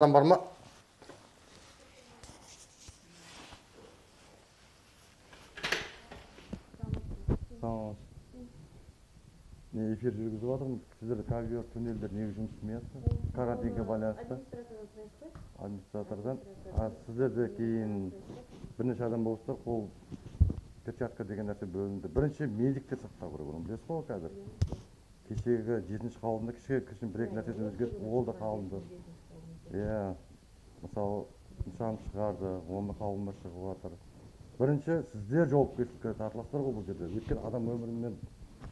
Adam var mı? Tamam. Ne efir жүргізіп жатырмыз. Сіздерде кавер туннелдер неге жұмыс істемейатса? Карантинге байланысты. Администратордан. Сіздерде кейін бірнеше адам болсыздар, қол перчатка деген нәрсе бөлінді. Бірінші медиктер сақтау керек, оны білесіз ғой қазір. Кешегі 7-ші қаулымда кішкене бір-екі нәрсесін өзгертіп, ол да қалынды. Иә, мысалы нышан шығарды, оны қаулыма шығып жатыр. Бірінші сіздер жауапкершілікке тартыласыздар ғой бұл жерде. Өйткені адам өмірімен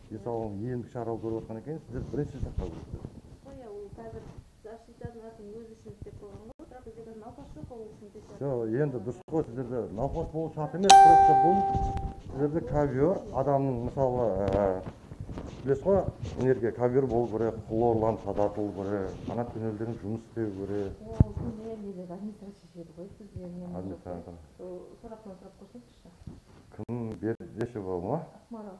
денсаулығын емдік шаралар көріп отқан екен, сіздер бірінші сақтау керексіздер. Қоя, ол қазір защитаның атын өз үшін істеп қойған ғой, бірақ бізде қазір науқас жоқ, ол үшін тексеріп. Жоқ, енді дұрыс қой, сіздерде науқас болу шарт емес, просто бұл сіздерде ковер адамның мысалы білесіз ғой, энергия ковер болу керек, хлорланып тазартылу керек, қанат туннелдерін жұмыс істеу керек. Ол туннелдегі администрация шешеді ғой, бізде немен жоқ. Сұрақтан сұрап көрсетіңізші. Кім бердеші бол ма? Ақмарал.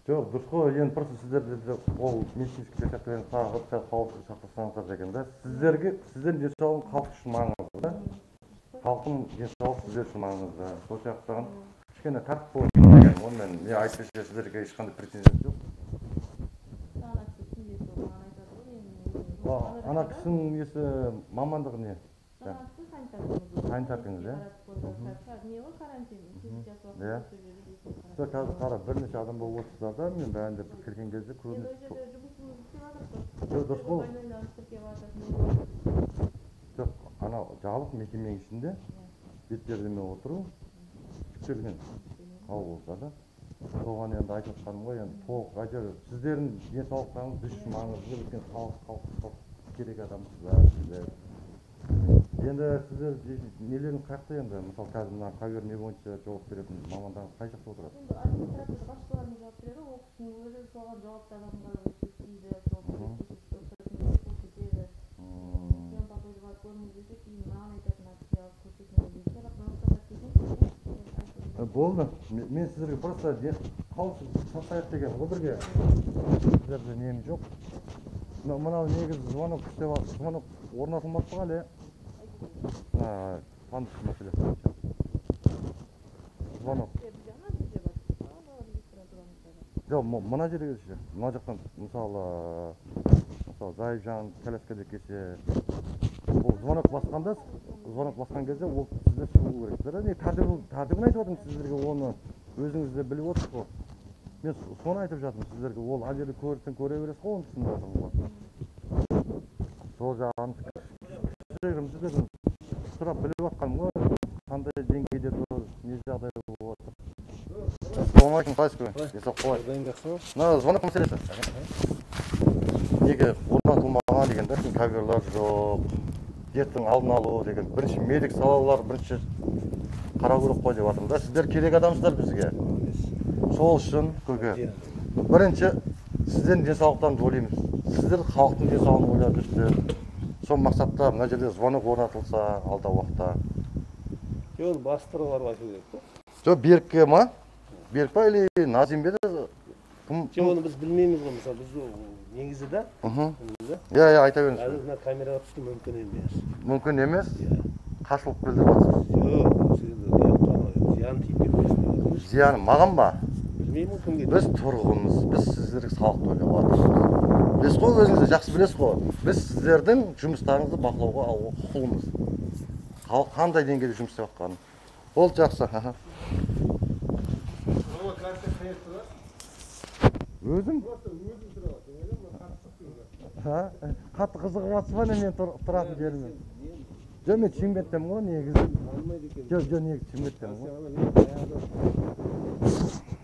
Жоқ, дұрыс қой, енді просто сіздерде ол медицинский перчаткадан тағып, қауіпсіздік сақтасаңыздар деген да. Сіздердің денсаулығын халық үшін маңызды да. Халықтың денсаулығы сіздер үшін маңызды. Сол сияқтан кішкене тәртіп болу керек. Онымен не айтпаса сіздерге ешқандай претензиям жоқ. Ана кісінің несі мамандығы не? Санитаркаңыз, иә? Не ғой карантин, иә. Қазір қара бірнеше адам болып отырсыздар да, мен бәрінде кірген кезде көрініп. Дұрыс қой. Жоқ, ана жабық мекеменің ішінде бетпердемен отыру жүктелген қаулыда да. Соған енді айтып жатқаным ғой, енді толық әйтеуір сіздердің денсаулықтарыңыз біз үшін маңызды, өйткені халық керек адамсыздар. Енді сіздер нелерін қаяқта енді, мысалы қазір мына ковер не бойынша жауап беретін мамандар қай жақта отырады? Енді администрация басшыларына жауап береді, ол кісінің өзі соған жауапты адамға есептейді, болды. Мен сіздерге просто қауіпсіз сақтайық деген ғой бірге. Сіздерде нем жоқ. Мынау негізі звонок істеп алып, звонок орнатылмапты ғой әлі. Пандус мәселе бойынша. Звонок. Жоқ, мына жерге келсе, мына жақтан мысалы Зайжан коляскада келсе, ол звонок басқан кезде ол сіздер шығу керексіздер. Не тәртібін айтып отырмын сіздерге, оны өзіңіз де біліп отырсыз ғой. Мен соны айтып жатырмын сіздерге, ол ана жерде көрсең көре бересіз ғой, оны түсініп жатырмын ғой. Сол жағын сіздердің сұрап біліп жатқаным ғой, қандай деңгейде тұр, не жағдайда болып жатыр. Ассалаумағалейкум, қалайсыз? Денсаулық қалай? Мына звонок мәселесі. Неге орнатылмаған деген де, каверлар жоқ, дерттің алдын алу деген бірінші медик салалар бірінші қарау керек қой деп жатырмын да. Сіздер керек адамсыздар бізге. Сол үшін көке. Бірінші сіздердің денсаулықтарыңызды ойлаймыз. Сіздер халықтың денсаулығын ойлап жүрсіздер. Сол мақсатта мына жерде звонок орнатылса алда уақытта. Жоқ, бастырып барып айту керек қой. Жоқ, Берікке ма? Берік па или Назим бе? Жоқ, оны біз білмейміз ғой, мысалы біз негізі да. Иә, айта беріңіз. Қазір мына камераға түсті мүмкін емес. Мүмкін емес? Қарсылық білдіріп жатсыз. Жоқ, зиян тиіп кетпесін. Зияны маған ба? Білмеймін кімге. Біз тұрғынбыз, біз сіздерге салықты ойлап жатырмыз. Білесіз ғой, өзіңізді жақсы білесіз ғой. Біз сіздердің жұмыстарыңызды бақылауға алуға құқылымыз. Халық қандай деңгейде жұмыс істеп жатқанын. Ол жақсы. Өзім? Қатты қызығып жатсыз ба, мен тұратын жеріме? Жоқ, мен Шымкенттен ғой, негізі. Жоқ, негізі Шымкенттен ғой.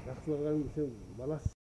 Жақсылығын сен баласыз.